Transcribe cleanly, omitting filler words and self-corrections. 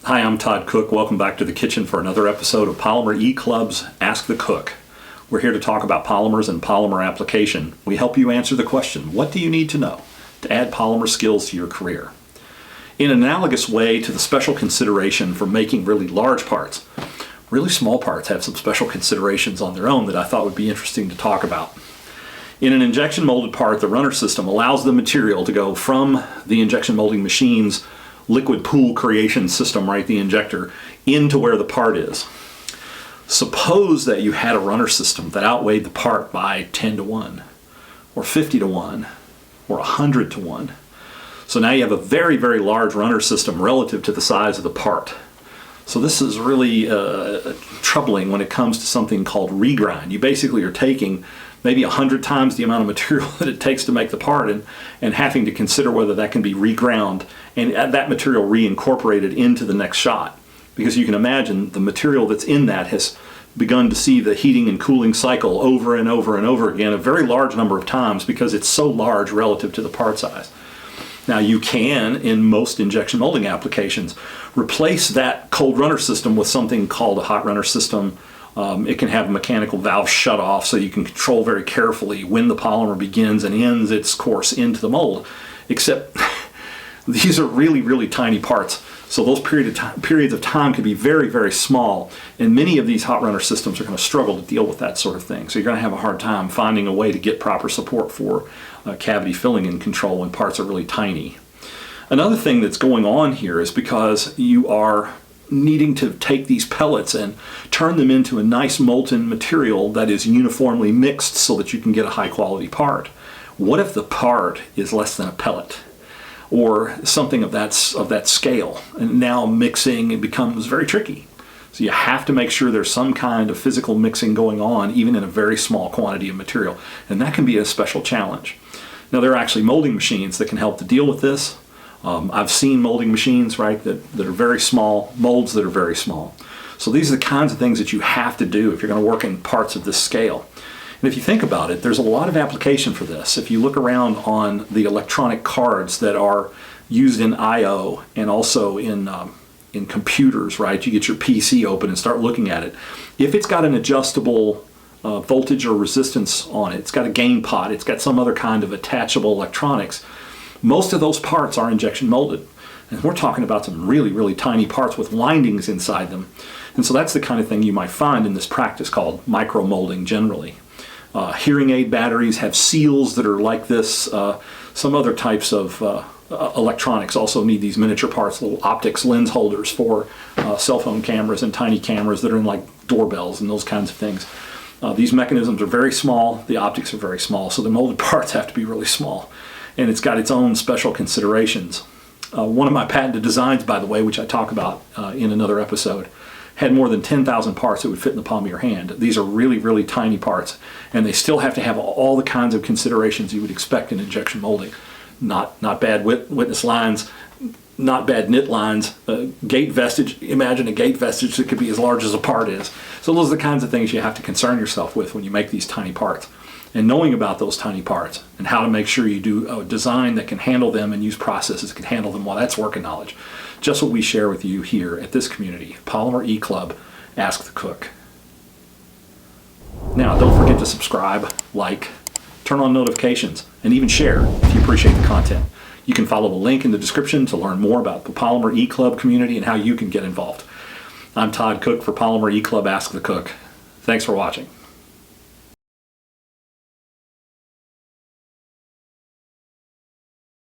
Hi, I'm Todd Cook. Welcome back to the kitchen for another episode of Polymer eClub's Ask the Cook. We're here to talk about polymers and polymer application. We help you answer the question, what do you need to know to add polymer skills to your career? In an analogous way to the special consideration for making really large parts, really small parts have some special considerations on their own that I thought would be interesting to talk about. In an injection molded part, the runner system allows the material to go from the injection molding machine's liquid pool creation system, right, the injector, into where the part is. Suppose that you had a runner system that outweighed the part by 10 to 1, or 50 to 1, or 100 to 1. So now you have a very, very large runner system relative to the size of the part. So this is really troubling when it comes to something called regrind. You basically are taking maybe 100 times the amount of material that it takes to make the part and having to consider whether that can be reground and that material reincorporated into the next shot. Because you can imagine the material that's in that has begun to see the heating and cooling cycle over and over and over again a very large number of times because it's so large relative to the part size. Now you can, in most injection molding applications, replace that cold runner system with something called a hot runner system. It can have a mechanical valve shut off so you can control very carefully when the polymer begins and ends its course into the mold. Except these are really, really tiny parts. So those periods of time can be very, very small. And many of these hot runner systems are going to struggle to deal with that sort of thing. So you're going to have a hard time finding a way to get proper support for cavity filling and control when parts are really tiny. Another thing that's going on here is because you are needing to take these pellets and turn them into a nice molten material that is uniformly mixed so that you can get a high quality part. What if the part is less than a pellet or something of that scale? And now mixing, it becomes very tricky. So you have to make sure there's some kind of physical mixing going on even in a very small quantity of material, and that can be a special challenge. Now there are actually molding machines that can help to deal with this. I've seen molding machines, right, that are very small, molds that are very small. So these are the kinds of things that you have to do if you're going to work in parts of this scale. And if you think about it, there's a lot of application for this. If you look around on the electronic cards that are used in I/O and also in computers, right, you get your PC open and start looking at it. If it's got an adjustable voltage or resistance on it, it's got a gain pot, it's got some other kind of attachable electronics, most of those parts are injection molded. And we're talking about some really, really tiny parts with windings inside them. And so that's the kind of thing you might find in this practice called micromolding generally. Hearing aid batteries have seals that are like this. Some other types of electronics also need these miniature parts, little optics lens holders for cell phone cameras and tiny cameras that are in like doorbells and those kinds of things. These mechanisms are very small, the optics are very small, so the molded parts have to be really small. And it's got its own special considerations. One of my patented designs, by the way, which I talk about in another episode, had more than 10,000 parts that would fit in the palm of your hand. These are really, really tiny parts, and they still have to have all the kinds of considerations you would expect in injection molding. Not bad witness lines, not bad knit lines, gate vestige. Imagine a gate vestige that could be as large as a part is. So those are the kinds of things you have to concern yourself with when you make these tiny parts. And knowing about those tiny parts and how to make sure you do a design that can handle them and use processes that can handle them, well, that's working knowledge. Just what we share with you here at this community, Polymer eClub, Ask the Cook. Now, don't forget to subscribe, like, turn on notifications, and even share if you appreciate the content. You can follow the link in the description to learn more about the Polymer eClub community and how you can get involved. I'm Todd Cook for Polymer eClub, Ask the Cook. Thanks for watching.